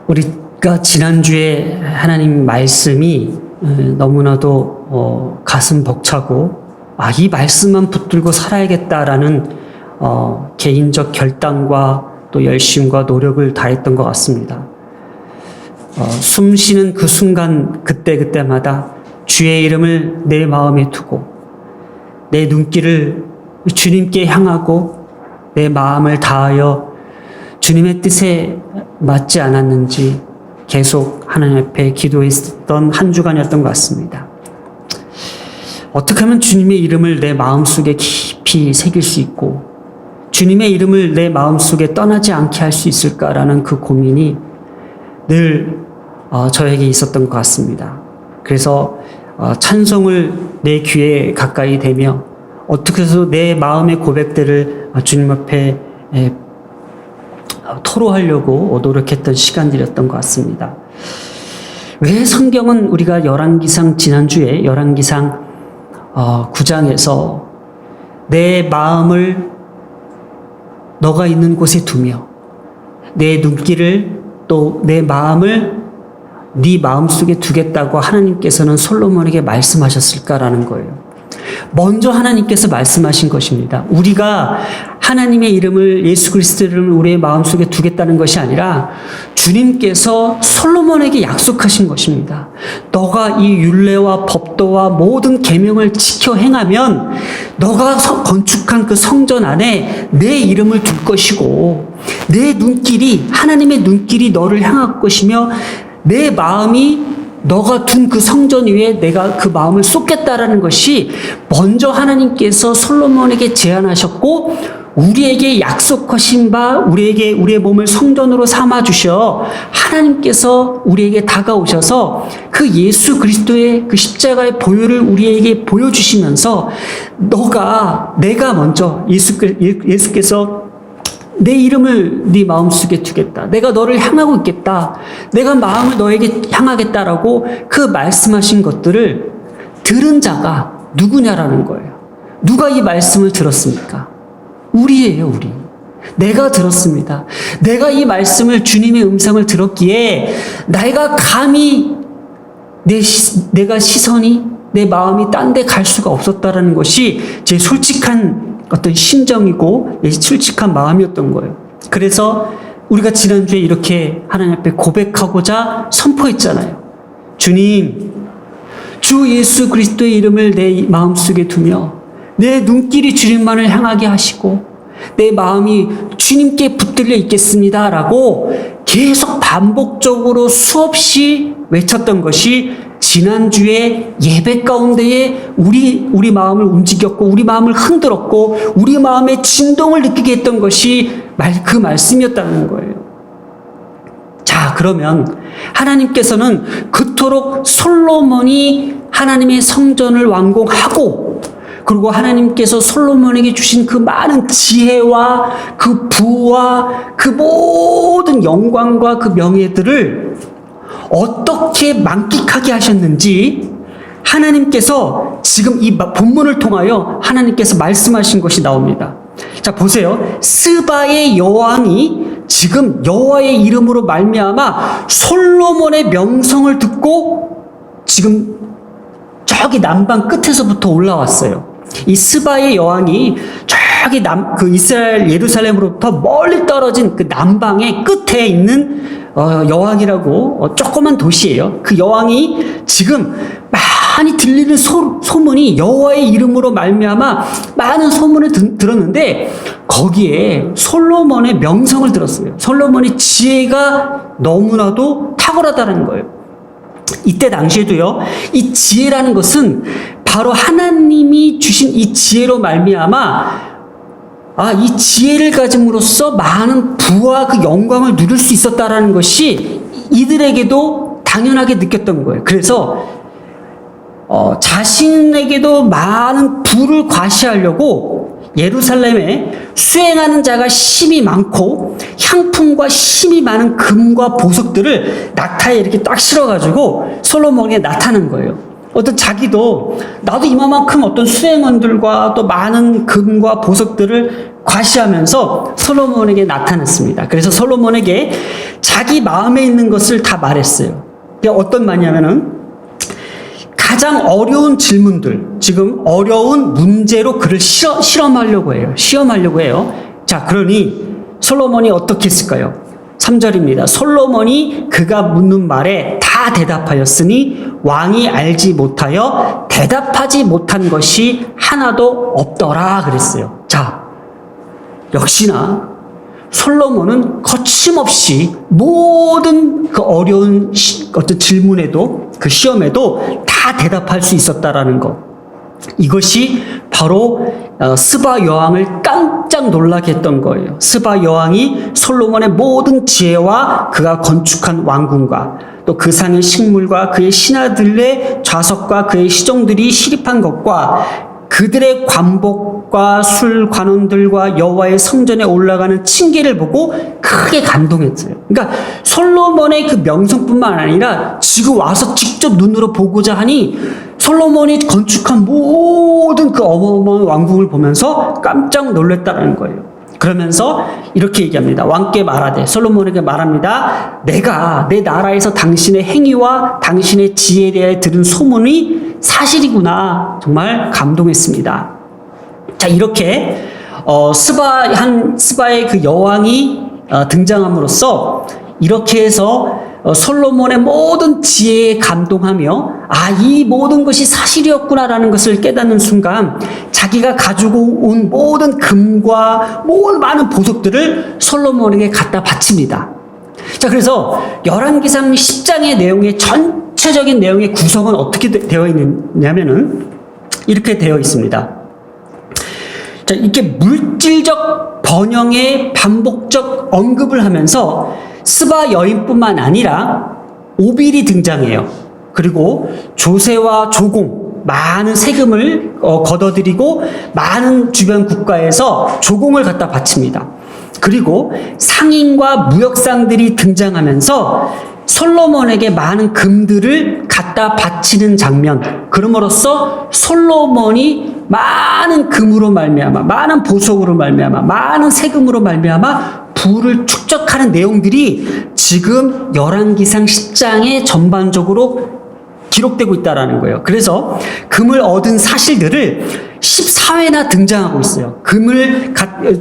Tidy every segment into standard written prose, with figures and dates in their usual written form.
우리가 지난주에 하나님 말씀이 너무나도 가슴 벅차고 이 말씀만 붙들고 살아야겠다라는 개인적 결단과 또 열심과 노력을 다했던 것 같습니다. 숨 쉬는 그 순간 그때마다 주의 이름을 내 마음에 두고 내 눈길을 주님께 향하고 내 마음을 다하여 주님의 뜻에 맞지 않았는지 계속 하나님 앞에 기도했던 한 주간이었던 것 같습니다. 어떻게 하면 주님의 이름을 내 마음속에 깊이 새길 수 있고 주님의 이름을 내 마음속에 떠나지 않게 할 수 있을까라는 그 고민이 늘 저에게 있었던 것 같습니다. 그래서 찬송을 내 귀에 가까이 대며 어떻게 해서 내 마음의 고백들을 주님 앞에 토로하려고 노력했던 시간들이었던 것 같습니다. 왜 성경은 우리가 열왕기상 지난주에 열왕기상 9장에서 내 마음을 너가 있는 곳에 두며 내 눈길을 또 내 마음을 네 마음속에 두겠다고 하나님께서는 솔로몬에게 말씀하셨을까라는 거예요. 먼저 하나님께서 말씀하신 것입니다. 우리가 하나님의 이름을 예수 그리스도의 이름을 우리의 마음속에 두겠다는 것이 아니라 주님께서 솔로몬에게 약속하신 것입니다. 너가 이 율례와 법도와 모든 계명을 지켜 행하면 너가 건축한 그 성전 안에 내 이름을 둘 것이고 내 눈길이 하나님의 눈길이 너를 향할 것이며 내 마음이 너가 둔 그 성전 위에 내가 그 마음을 쏟겠다라는 것이 먼저 하나님께서 솔로몬에게 제안하셨고 우리에게 약속하신 바 우리에게 우리의 몸을 성전으로 삼아 주셔 하나님께서 우리에게 다가오셔서 그 예수 그리스도의 그 십자가의 보혈을 우리에게 보여주시면서 내가 먼저 예수께서 내 이름을 네 마음속에 두겠다. 내가 너를 향하고 있겠다. 내가 마음을 너에게 향하겠다라고 그 말씀하신 것들을 들은 자가 누구냐라는 거예요. 누가 이 말씀을 들었습니까? 우리예요, 우리. 내가 들었습니다. 내가 이 말씀을 주님의 음성을 들었기에 내가 감히 내가 시선이 내 마음이 딴 데 갈 수가 없었다라는 것이 제 솔직한 어떤 심정이고 솔직한 마음이었던 거예요. 그래서 우리가 지난주에 이렇게 하나님 앞에 고백하고자 선포했잖아요. 주님, 주 예수 그리스도의 이름을 내 마음속에 두며 내 눈길이 주님만을 향하게 하시고 내 마음이 주님께 붙들려 있겠습니다 라고 계속 반복적으로 수없이 외쳤던 것이 지난주에 예배 가운데에 우리 마음을 움직였고 우리 마음을 흔들었고 우리 마음의 진동을 느끼게 했던 것이 그 말씀이었다는 거예요. 자, 그러면 하나님께서는 그토록 솔로몬이 하나님의 성전을 완공하고 그리고 하나님께서 솔로몬에게 주신 그 많은 지혜와 그 부와 그 모든 영광과 그 명예들을 어떻게 만끽하게 하셨는지 하나님께서 지금 이 본문을 통하여 하나님께서 말씀하신 것이 나옵니다. 자, 보세요. 스바의 여왕이 지금 여호와의 이름으로 말미암아 솔로몬의 명성을 듣고 지금 저기 남방 끝에서부터 올라왔어요. 이 스바의 여왕이 저기 그 이스라엘 예루살렘으로부터 멀리 떨어진 그 남방의 끝에 있는 여왕이라고 조그만 도시예요. 그 여왕이 지금 많이 들리는 소문이 여호와의 이름으로 말미암아 많은 소문을 들었는데 거기에 솔로몬의 명성을 들었어요. 솔로몬의 지혜가 너무나도 탁월하다는 거예요. 이때 당시에도요, 이 지혜라는 것은 바로 하나님이 주신 이 지혜로 말미암아 이 지혜를 가짐으로써 많은 부와 그 영광을 누릴 수 있었다라는 것이 이들에게도 당연하게 느꼈던 거예요. 그래서 자신에게도 많은 부를 과시하려고 예루살렘에 수행하는 자가 심이 많고 향품과 심이 많은 금과 보석들을 낙타에 이렇게 딱 실어가지고 솔로몬에게 나타낸 거예요. 어떤 자기도 나도 이만큼 어떤 수행원들과 또 많은 금과 보석들을 과시하면서 솔로몬에게 나타났습니다. 그래서 솔로몬에게 자기 마음에 있는 것을 다 말했어요. 어떤 말이냐면은 가장 어려운 질문들, 지금 어려운 문제로 그를 실험하려고 해요. 시험하려고 해요. 자, 그러니 솔로몬이 어떻게 했을까요? 3절입니다. 솔로몬이 그가 묻는 말에 다 대답하였으니 왕이 알지 못하여 대답하지 못한 것이 하나도 없더라 그랬어요. 자, 역시나 솔로몬은 거침없이 모든 그 어려운 어떤 질문에도 그 시험에도 다 대답할 수 있었다라는 것. 이것이 바로 스바 여왕을 깜짝 놀라게 했던 거예요. 스바 여왕이 솔로몬의 모든 지혜와 그가 건축한 왕궁과 또 그 상의 식물과 그의 신하들의 좌석과 그의 시종들이 시립한 것과 그들의 관복과 술 관원들과 여호와의 성전에 올라가는 층계를 보고 크게 감동했어요. 그러니까 솔로몬의 그 명성뿐만 아니라 지금 와서 직접 눈으로 보고자 하니 솔로몬이 건축한 모든 그 어마어마한 왕궁을 보면서 깜짝 놀랐다는 거예요. 그러면서 이렇게 얘기합니다. 왕께 말하되, 솔로몬에게 말합니다. 내가 내 나라에서 당신의 행위와 당신의 지혜에 대해 들은 소문이 사실이구나. 정말 감동했습니다. 자, 이렇게 스바의 그 여왕이 등장함으로써 이렇게 해서 솔로몬의 모든 지혜에 감동하며 이 모든 것이 사실이었구나라는 것을 깨닫는 순간 자기가 가지고 온 모든 금과 모든 많은 보석들을 솔로몬에게 갖다 바칩니다. 자, 그래서 열왕기상 10장의 내용의 전체적인 내용의 구성은 어떻게 되어 있느냐면은 이렇게 되어 있습니다. 자, 이렇게 물질적 번영의 반복적 언급을 하면서 스바 여인뿐만 아니라 오빌이 등장해요. 그리고 조세와 조공, 많은 세금을 걷어들이고 많은 주변 국가에서 조공을 갖다 바칩니다. 그리고 상인과 무역상들이 등장하면서 솔로몬에게 많은 금들을 갖다 바치는 장면. 그럼으로써 솔로몬이 많은 금으로 말미암아, 많은 보석으로 말미암아, 많은 세금으로 말미암아 부를 축적하는 내용들이 지금 열왕기상 10장에 전반적으로 기록되고 있다라는 거예요. 그래서 금을 얻은 사실들을 14회나 등장하고 있어요. 금을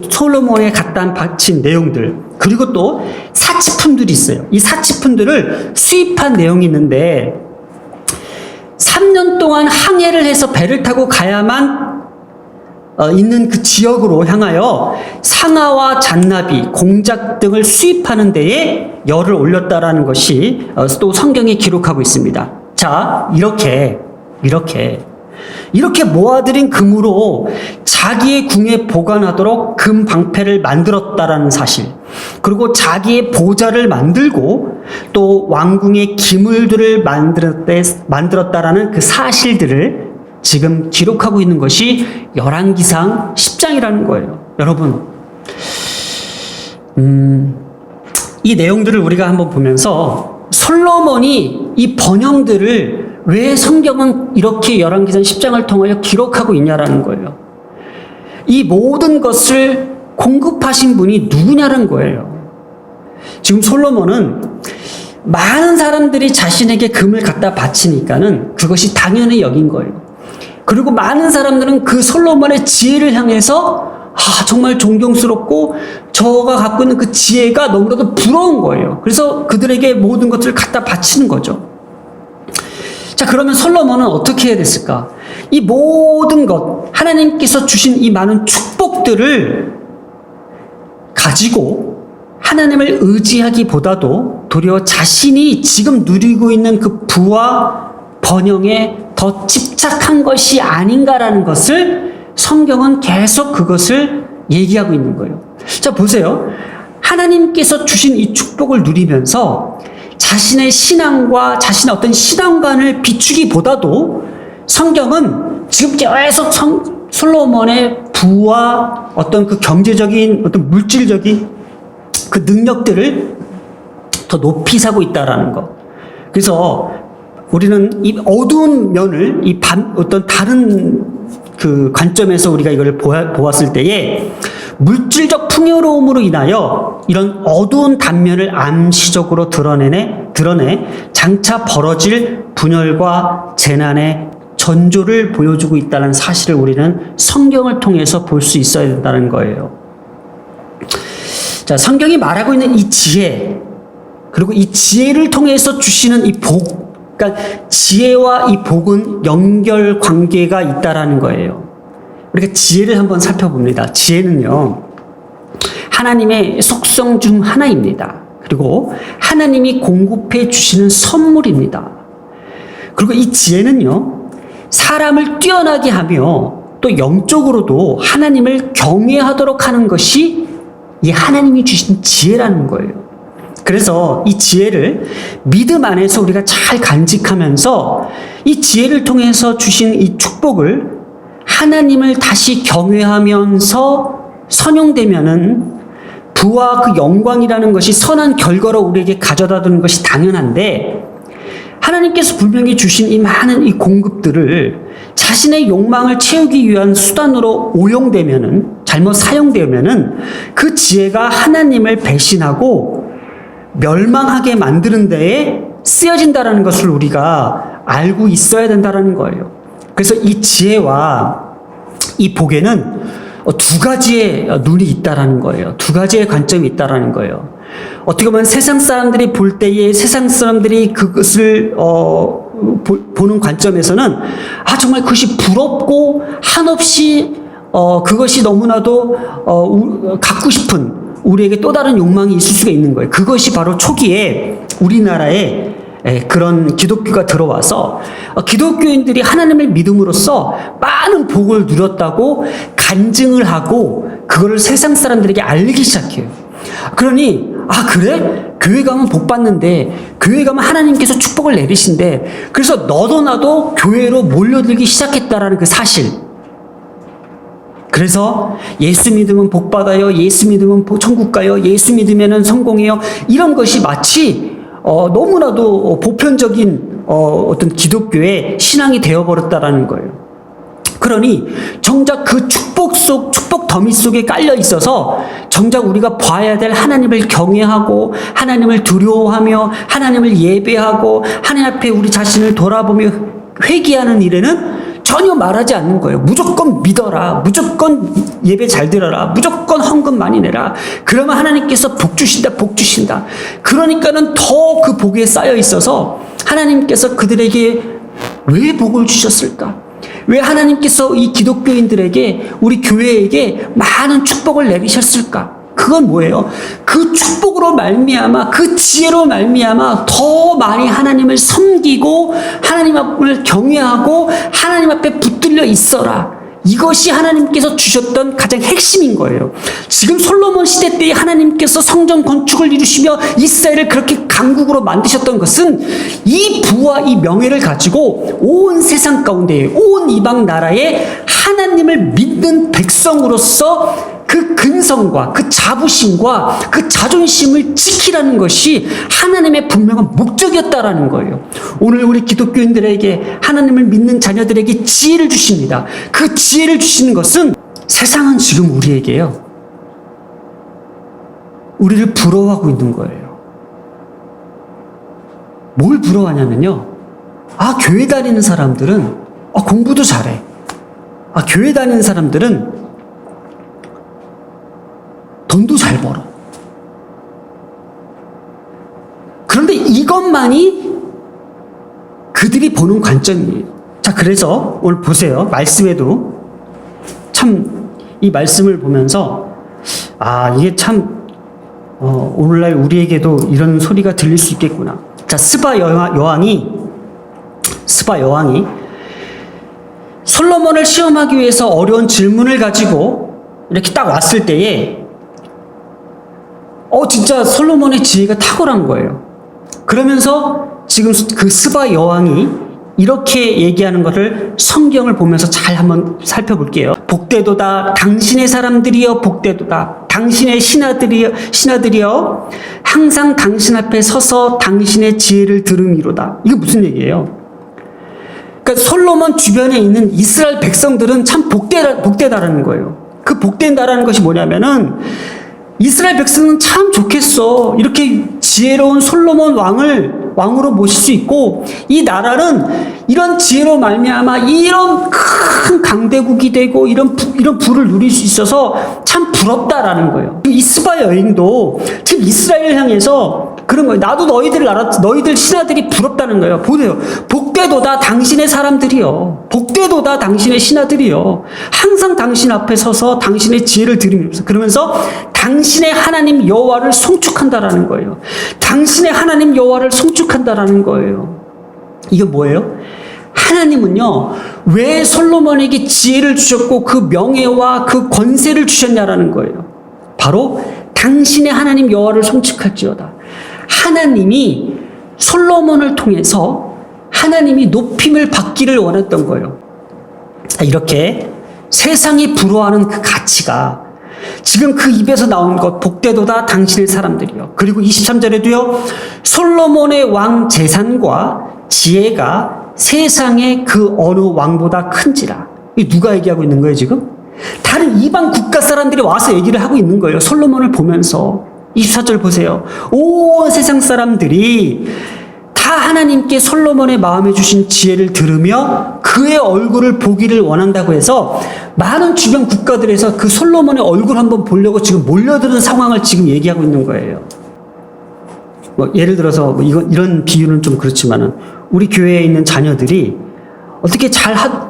솔로몬에 갖다 바친 내용들. 그리고 또 사치품들이 있어요. 이 사치품들을 수입한 내용이 있는데 3년 동안 항해를 해서 배를 타고 가야만 있는 그 지역으로 향하여 상아와 잔나비, 공작 등을 수입하는 데에 열을 올렸다라는 것이 또 성경에 기록하고 있습니다. 자, 이렇게 모아들인 금으로 자기의 궁에 보관하도록 금 방패를 만들었다라는 사실, 그리고 자기의 보좌를 만들고 또 왕궁의 기물들을 만들었다라는 그 사실들을 지금 기록하고 있는 것이 열왕기상 10장이라는 거예요. 여러분, 이 내용들을 우리가 한번 보면서 솔로몬이 이 번영들을 왜 성경은 이렇게 열왕기상 10장을 통하여 기록하고 있냐라는 거예요. 이 모든 것을 공급하신 분이 누구냐는 거예요. 지금 솔로몬은 많은 사람들이 자신에게 금을 갖다 바치니까는 그것이 당연히 여긴 거예요. 그리고 많은 사람들은 그 솔로몬의 지혜를 향해서 정말 존경스럽고 저가 갖고 있는 그 지혜가 너무나도 부러운 거예요. 그래서 그들에게 모든 것을 갖다 바치는 거죠. 자, 그러면 솔로몬은 어떻게 해야 됐을까? 이 모든 것, 하나님께서 주신 이 많은 축복들을 가지고 하나님을 의지하기보다도 도리어 자신이 지금 누리고 있는 그 부와 번영에 더 집착한 것이 아닌가라는 것을 성경은 계속 그것을 얘기하고 있는 거예요. 자, 보세요. 하나님께서 주신 이 축복을 누리면서 자신의 신앙과 자신의 어떤 신앙관을 비추기보다도 성경은 지금 계속 솔로몬의 부와 어떤 그 경제적인 어떤 물질적인 그 능력들을 더 높이 사고 있다라는 것. 그래서 우리는 이 어두운 면을 어떤 다른 그 관점에서 우리가 이걸 보았을 때에 물질적 풍요로움으로 인하여 이런 어두운 단면을 암시적으로 드러내 장차 벌어질 분열과 재난의 전조를 보여주고 있다는 사실을 우리는 성경을 통해서 볼 수 있어야 된다는 거예요. 자, 성경이 말하고 있는 이 지혜, 그리고 이 지혜를 통해서 주시는 이 복, 그러니까 지혜와 이 복은 연결 관계가 있다라는 거예요. 우리가 지혜를 한번 살펴봅니다. 지혜는요, 하나님의 속성 중 하나입니다. 그리고 하나님이 공급해 주시는 선물입니다. 그리고 이 지혜는요, 사람을 뛰어나게 하며 또 영적으로도 하나님을 경외하도록 하는 것이 이 하나님이 주신 지혜라는 거예요. 그래서 이 지혜를 믿음 안에서 우리가 잘 간직하면서 이 지혜를 통해서 주신 이 축복을 하나님을 다시 경외하면서 선용되면은 부와 그 영광이라는 것이 선한 결과로 우리에게 가져다 주는 것이 당연한데, 하나님께서 분명히 주신 이 많은 이 공급들을 자신의 욕망을 채우기 위한 수단으로 오용되면은, 잘못 사용되면은 그 지혜가 하나님을 배신하고 멸망하게 만드는 데에 쓰여진다라는 것을 우리가 알고 있어야 된다라는 거예요. 그래서 이 지혜와 이 복에는 두 가지의 눈이 있다라는 거예요. 두 가지의 관점이 있다라는 거예요. 어떻게 보면 세상 사람들이 볼 때에 세상 사람들이 그것을 보는 관점에서는 정말 그것이 부럽고 한없이 그것이 너무나도 갖고 싶은 우리에게 또 다른 욕망이 있을 수가 있는 거예요. 그것이 바로 초기에 우리나라에 그런 기독교가 들어와서 기독교인들이 하나님을 믿음으로써 많은 복을 누렸다고 간증을 하고 그거를 세상 사람들에게 알리기 시작해요. 그러니 그래? 교회 가면 복 받는데, 교회 가면 하나님께서 축복을 내리신대. 그래서 너도 나도 교회로 몰려들기 시작했다라는 그 사실. 그래서 예수 믿으면 복 받아요. 예수 믿으면 천국 가요. 예수 믿으면 성공해요. 이런 것이 마치 너무나도 보편적인 어떤 기독교의 신앙이 되어버렸다라는 거예요. 그러니 정작 그 축복 더미 속에 깔려 있어서 정작 우리가 봐야 될 하나님을 경외하고 하나님을 두려워하며 하나님을 예배하고 하나님 앞에 우리 자신을 돌아보며 회개하는 일에는 전혀 말하지 않는 거예요. 무조건 믿어라. 무조건 예배 잘 드려라. 무조건 헌금 많이 내라. 그러면 하나님께서 복 주신다. 복 주신다. 그러니까는 더 그 복에 쌓여 있어서 하나님께서 그들에게 왜 복을 주셨을까? 왜 하나님께서 이 기독교인들에게, 우리 교회에게 많은 축복을 내리셨을까? 그건 뭐예요? 그 축복으로 말미암아, 그 지혜로 말미암아 더 많이 하나님을 섬기고 하나님을 경외하고 하나님 앞에 붙들려 있어라. 이것이 하나님께서 주셨던 가장 핵심인 거예요. 지금 솔로몬 시대 때 하나님께서 성전 건축을 이루시며 이스라엘을 그렇게 강국으로 만드셨던 것은 이 부와 이 명예를 가지고 온 세상 가운데, 온 이방 나라에 하나님을 믿는 백성으로서 그 근성과 그 자부심과 그 자존심을 지키라는 것이 하나님의 분명한 목적이었다라는 거예요. 오늘 우리 기독교인들에게, 하나님을 믿는 자녀들에게 지혜를 주십니다. 그 지혜를 주시는 것은 세상은 지금 우리에게요, 우리를 부러워하고 있는 거예요. 뭘 부러워하냐면요, 교회 다니는 사람들은 공부도 잘해. 교회 다니는 사람들은 돈도 잘 벌어. 그런데 이것만이 그들이 보는 관점이에요. 자, 그래서 오늘 보세요. 말씀에도 참 이 말씀을 보면서 이게 참 오늘날 우리에게도 이런 소리가 들릴 수 있겠구나. 자, 스바 여왕이 솔로몬을 시험하기 위해서 어려운 질문을 가지고 이렇게 딱 왔을 때에 진짜 솔로몬의 지혜가 탁월한 거예요. 그러면서 지금 그 스바 여왕이 이렇게 얘기하는 것을 성경을 보면서 잘 한번 살펴볼게요. 복되도다 당신의 사람들이여, 복되도다 당신의 신하들이여 항상 당신 앞에 서서 당신의 지혜를 들음이로다. 이게 무슨 얘기예요? 그러니까 솔로몬 주변에 있는 이스라엘 백성들은 참 복되다라는 거예요. 그 복된 나라는 것이 뭐냐면은 이스라엘 백성은 참 좋겠어. 이렇게 지혜로운 솔로몬 왕으로 모실 수 있고, 이 나라는 이런 지혜로 말미암아 이런 큰 강대국이 되고 이런 부를 누릴 수 있어서 참 부럽다라는 거예요. 이 스바 여인도 지금 이스라엘을 향해서 그런 거예요. 나도 너희들 신하들이 부럽다는 거예요. 보세요. 복되도다 당신의 사람들이요. 복되도다 당신의 신하들이요. 항상 당신 앞에 서서 당신의 지혜를 들으면서, 그러면서 당신의 하나님 여호와를 송축한다라는 거예요. 당신의 하나님 여호와를 송축한다라는 거예요. 이게 뭐예요? 하나님은요, 왜 솔로몬에게 지혜를 주셨고 그 명예와 그 권세를 주셨냐라는 거예요. 바로 당신의 하나님 여호와를 송축할지어다. 하나님이 솔로몬을 통해서 하나님이 높임을 받기를 원했던 거예요. 이렇게 세상이 부러워하는 그 가치가 지금 그 입에서 나온 것, 복되도다 당신의 사람들이요. 그리고 23절에도요, 솔로몬의 왕 재산과 지혜가 세상의 그 어느 왕보다 큰지라. 이 누가 얘기하고 있는 거예요, 지금? 다른 이방 국가 사람들이 와서 얘기를 하고 있는 거예요. 솔로몬을 보면서. 24절 보세요. 온 세상 사람들이 다 하나님께 솔로몬의 마음에 주신 지혜를 들으며 그의 얼굴을 보기를 원한다고 해서 많은 주변 국가들에서 그 솔로몬의 얼굴 한번 보려고 지금 몰려드는 상황을 지금 얘기하고 있는 거예요. 예를 들어서 이런 비유는 좀 그렇지만은 우리 교회에 있는 자녀들이 어떻게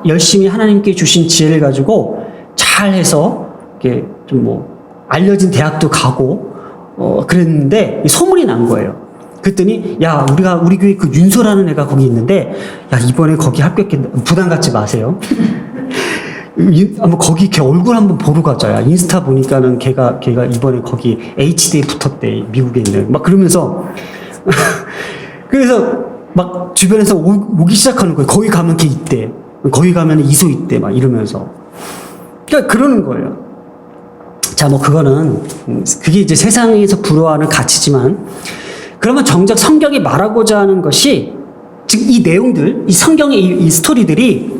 열심히 하나님께 주신 지혜를 가지고 잘해서 이렇게 좀 알려진 대학도 가고 그랬는데 소문이 난 거예요. 그랬더니 야 우리 교회 그 윤서라는 애가 거기 있는데 야 이번에 거기 합격했는데 부담 갖지 마세요. 한번 거기 걔 얼굴 한번 보러 가자. 야 인스타 보니까는 걔가 이번에 거기 HD에 붙었대. 미국에 있는 막 그러면서 그래서 막 주변에서 오기 시작하는 거예요. 거기 가면 걔 있대. 거기 가면 이소 있대. 막 이러면서 그러니까 그러는 거예요. 자, 그거는 그게 이제 세상에서 부러워하는 가치지만, 그러면 정작 성경이 말하고자 하는 것이 지금 이 내용들, 이 성경의 이 스토리들이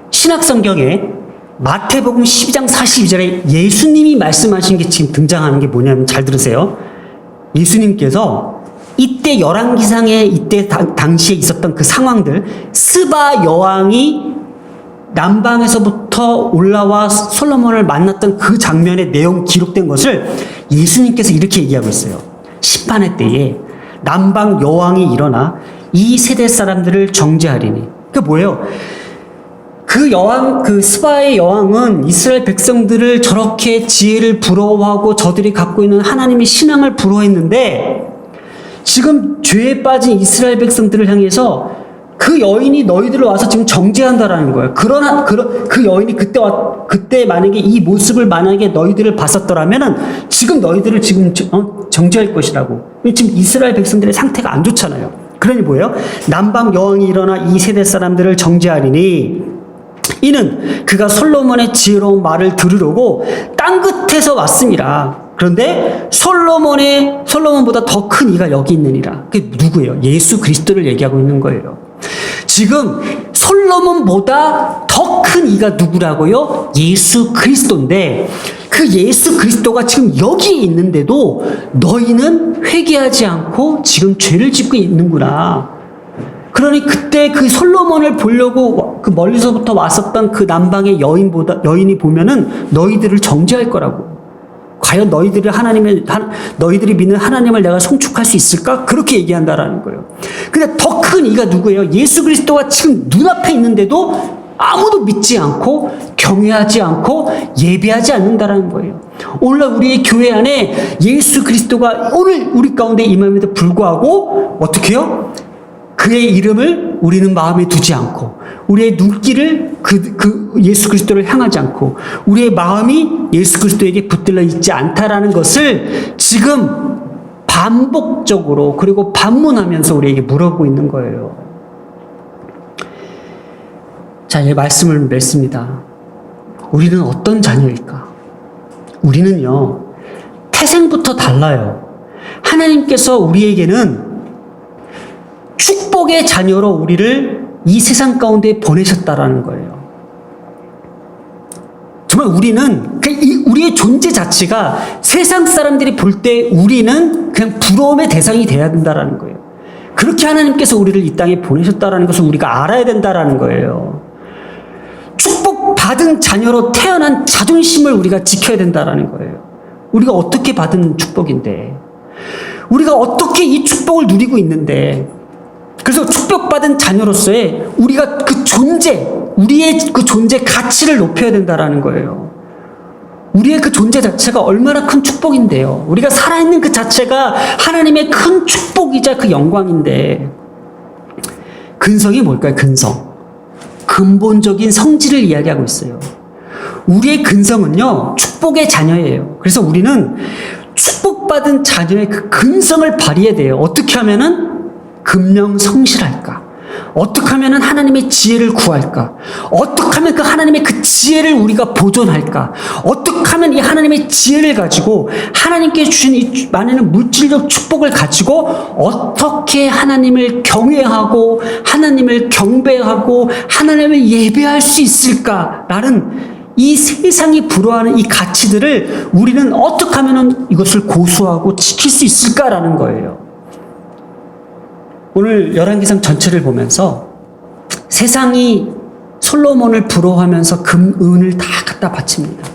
신약 성경에 마태복음 12장 42절에 예수님이 말씀하신 게 지금 등장하는 게 뭐냐면, 잘 들으세요. 예수님께서 이때 열왕기상에 이때 당시에 있었던 그 상황들, 스바 여왕이 남방에서부터 올라와 솔로몬을 만났던 그 장면의 내용 기록된 것을 예수님께서 이렇게 얘기하고 있어요. 심판의 때에 남방 여왕이 일어나 이 세대 사람들을 정죄하리니. 그게 뭐예요? 그 스바의 여왕은 이스라엘 백성들을 저렇게 지혜를 부러워하고 저들이 갖고 있는 하나님의 신앙을 부러워했는데, 지금 죄에 빠진 이스라엘 백성들을 향해서 그 여인이 너희들을 와서 지금 정죄한다라는 거예요. 그러나 그 여인이 그때 만약에 이 모습을 만약에 너희들을 봤었더라면은 지금 너희들을 지금 정죄할 것이라고. 지금 이스라엘 백성들의 상태가 안 좋잖아요. 그러니 뭐예요? 남방 여왕이 일어나 이 세대 사람들을 정죄하리니 이는 그가 솔로몬의 지혜로운 말을 들으려고 땅 끝에서 왔습니다. 그런데 솔로몬보다 더 큰 이가 여기 있느니라. 그게 누구예요? 예수 그리스도를 얘기하고 있는 거예요. 지금 솔로몬보다 더 큰 이가 누구라고요? 예수 그리스도인데, 그 예수 그리스도가 지금 여기에 있는데도 너희는 회개하지 않고 지금 죄를 짓고 있는구나. 그러니 그때 그 솔로몬을 보려고 그 멀리서부터 왔었던 그 남방의 여인이 보면은 너희들을 정죄할 거라고. 과연 너희들이 믿는 하나님을 내가 송축할 수 있을까? 그렇게 얘기한다라는 거예요. 근데 더 큰 이가 누구예요? 예수 그리스도가 지금 눈앞에 있는데도 아무도 믿지 않고 경외하지 않고 예배하지 않는다라는 거예요. 오늘날 우리의 교회 안에 예수 그리스도가 오늘 우리 가운데 임함에도 불구하고 어떻게 해요? 그의 이름을 우리는 마음에 두지 않고, 우리의 눈길을 그 예수 그리스도를 향하지 않고, 우리의 마음이 예수 그리스도에게 붙들려 있지 않다라는 것을 지금 반복적으로 그리고 반문하면서 우리에게 물어보고 있는 거예요. 자, 이 말씀을 맺습니다. 우리는 어떤 자녀일까? 우리는요, 태생부터 달라요. 하나님께서 우리에게는 축복의 자녀로 우리를 이 세상 가운데 보내셨다라는 거예요. 정말 정말 우리는 우리의 존재 자체가 세상 사람들이 볼 때 우리는 그냥 부러움의 대상이 돼야 된다라는 거예요. 그렇게 하나님께서 우리를 이 땅에 보내셨다라는 것을 우리가 알아야 된다라는 거예요. 축복받은 자녀로 태어난 자존심을 우리가 지켜야 된다라는 거예요. 우리가 어떻게 받은 축복인데, 우리가 어떻게 이 축복을 누리고 있는데, 그래서 축복받은 자녀로서의 우리가 그 존재, 우리의 그 존재 가치를 높여야 된다라는 거예요. 우리의 그 존재 자체가 얼마나 큰 축복인데요. 우리가 살아있는 그 자체가 하나님의 큰 축복이자 그 영광인데, 근성이 뭘까요? 근성. 근본적인 성질을 이야기하고 있어요. 우리의 근성은요, 축복의 자녀예요. 그래서 우리는 축복받은 자녀의 그 근성을 발휘해야 돼요. 어떻게 하면은 금령성실할까? 어떻게 하면 하나님의 지혜를 구할까? 어떻게 하면 그 하나님의 그 지혜를 우리가 보존할까? 어떻게 하면 이 하나님의 지혜를 가지고 하나님께 주신 이 많은 물질적 축복을 가지고 어떻게 하나님을 경외하고 하나님을 경배하고 하나님을 예배할 수 있을까라는 이 세상이 불허하는 이 가치들을 우리는 어떻게 하면 이것을 고수하고 지킬 수 있을까라는 거예요. 오늘 열왕기상 전체를 보면서 세상이 솔로몬을 부러워하면서 금, 은을 다 갖다 바칩니다.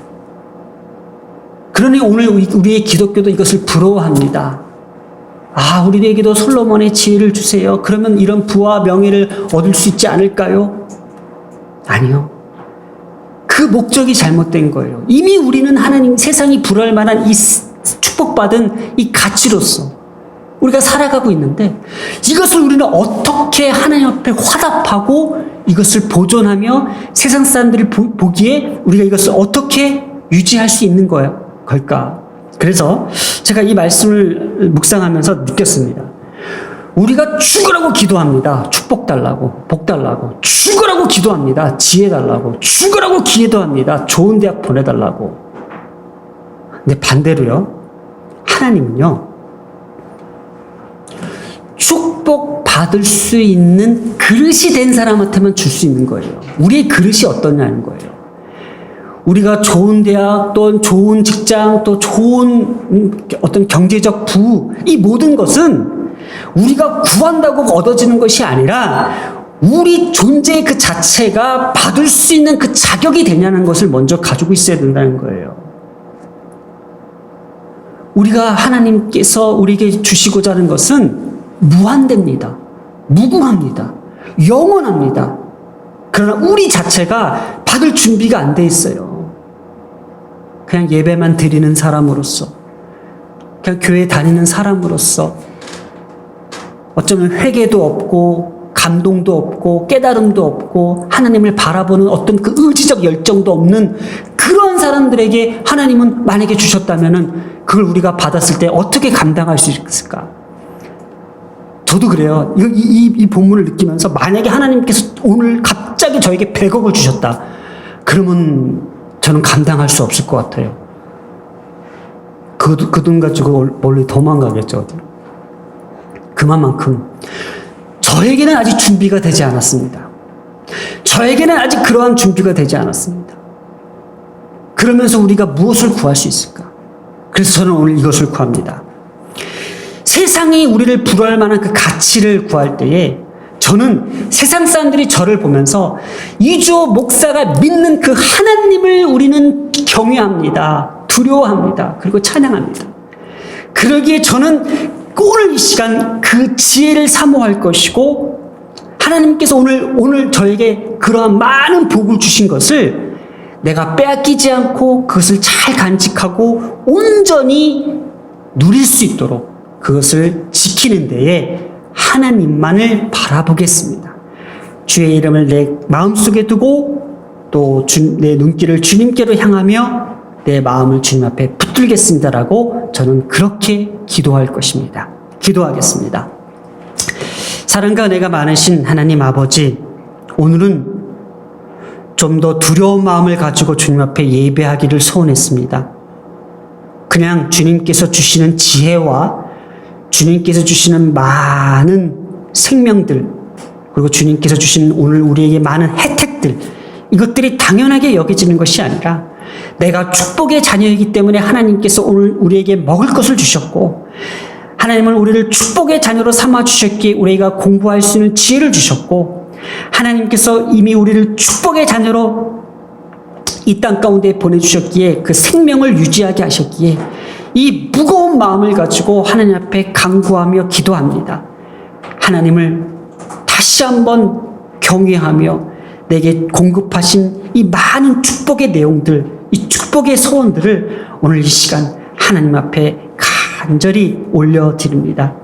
그러니 오늘 우리의 기독교도 이것을 부러워합니다. 아, 우리에게도 솔로몬의 지혜를 주세요. 그러면 이런 부와 명예를 얻을 수 있지 않을까요? 아니요. 그 목적이 잘못된 거예요. 이미 우리는 하나님, 세상이 부러워할 만한 이 축복받은 이 가치로서 우리가 살아가고 있는데, 이것을 우리는 어떻게 하나님 앞에 화답하고 이것을 보존하며 세상 사람들이 보기에 우리가 이것을 어떻게 유지할 수 있는 걸까? 그래서 제가 이 말씀을 묵상하면서 느꼈습니다. 우리가 죽으라고 기도합니다. 축복 달라고, 복 달라고. 죽으라고 기도합니다. 지혜 달라고. 죽으라고 기도합니다. 좋은 대학 보내달라고. 근데 반대로요, 하나님은요, 축복 받을 수 있는 그릇이 된 사람한테만 줄 수 있는 거예요. 우리의 그릇이 어떠냐는 거예요. 우리가 좋은 대학, 또 좋은 직장, 또 좋은 어떤 경제적 부, 이 모든 것은 우리가 구한다고 얻어지는 것이 아니라 우리 존재의 그 자체가 받을 수 있는 그 자격이 되냐는 것을 먼저 가지고 있어야 된다는 거예요. 우리가 하나님께서 우리에게 주시고자 하는 것은 무한대입니다. 무궁합니다. 영원합니다. 그러나 우리 자체가 받을 준비가 안 돼 있어요. 그냥 예배만 드리는 사람으로서, 그냥 교회 다니는 사람으로서, 어쩌면 회개도 없고 감동도 없고 깨달음도 없고 하나님을 바라보는 어떤 그 의지적 열정도 없는 그런 사람들에게 하나님은 만약에 주셨다면은 그걸 우리가 받았을 때 어떻게 감당할 수 있을까? 저도 그래요. 이 본문을 느끼면서 만약에 하나님께서 오늘 갑자기 저에게 100억을 주셨다. 그러면 저는 감당할 수 없을 것 같아요. 그 돈 가지고 멀리 도망가겠죠. 그만큼 저에게는 아직 준비가 되지 않았습니다. 저에게는 아직 그러한 준비가 되지 않았습니다. 그러면서 우리가 무엇을 구할 수 있을까? 그래서 저는 오늘 이것을 구합니다. 세상이 우리를 부러워할 만한 그 가치를 구할 때에 저는 세상 사람들이 저를 보면서 이주호 목사가 믿는 그 하나님을 우리는 경외합니다. 두려워합니다. 그리고 찬양합니다. 그러기에 저는 오늘 이 시간 그 지혜를 사모할 것이고, 하나님께서 오늘 저에게 그러한 많은 복을 주신 것을 내가 빼앗기지 않고 그것을 잘 간직하고 온전히 누릴 수 있도록 그것을 지키는 데에 하나님만을 바라보겠습니다. 주의 이름을 내 마음속에 두고 또 내 눈길을 주님께로 향하며 내 마음을 주님 앞에 붙들겠습니다라고 저는 그렇게 기도할 것입니다. 기도하겠습니다. 사랑과 은혜가 많으신 하나님 아버지, 오늘은 좀 더 두려운 마음을 가지고 주님 앞에 예배하기를 소원했습니다. 그냥 주님께서 주시는 지혜와 주님께서 주시는 많은 생명들, 그리고 주님께서 주시는 오늘 우리에게 많은 혜택들, 이것들이 당연하게 여겨지는 것이 아니라 내가 축복의 자녀이기 때문에 하나님께서 오늘 우리에게 먹을 것을 주셨고, 하나님은 우리를 축복의 자녀로 삼아 주셨기에 우리가 공부할 수 있는 지혜를 주셨고, 하나님께서 이미 우리를 축복의 자녀로 이 땅 가운데 보내주셨기에 그 생명을 유지하게 하셨기에 이 무거운 마음을 가지고 하나님 앞에 간구하며 기도합니다. 하나님을 다시 한번 경외하며 내게 공급하신 이 많은 축복의 내용들, 이 축복의 소원들을 오늘 이 시간 하나님 앞에 간절히 올려드립니다.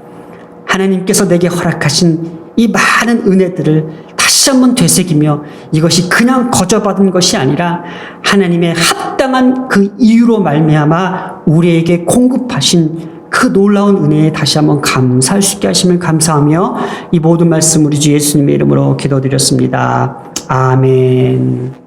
하나님께서 내게 허락하신 이 많은 은혜들을 다시 한번 되새기며 이것이 그냥 거저받은 것이 아니라 하나님의 합당한 그 이유로 말미암아 우리에게 공급하신 그 놀라운 은혜에 다시 한번 감사할 수 있게 하심을 감사하며 이 모든 말씀 우리 주 예수님의 이름으로 기도드렸습니다. 아멘.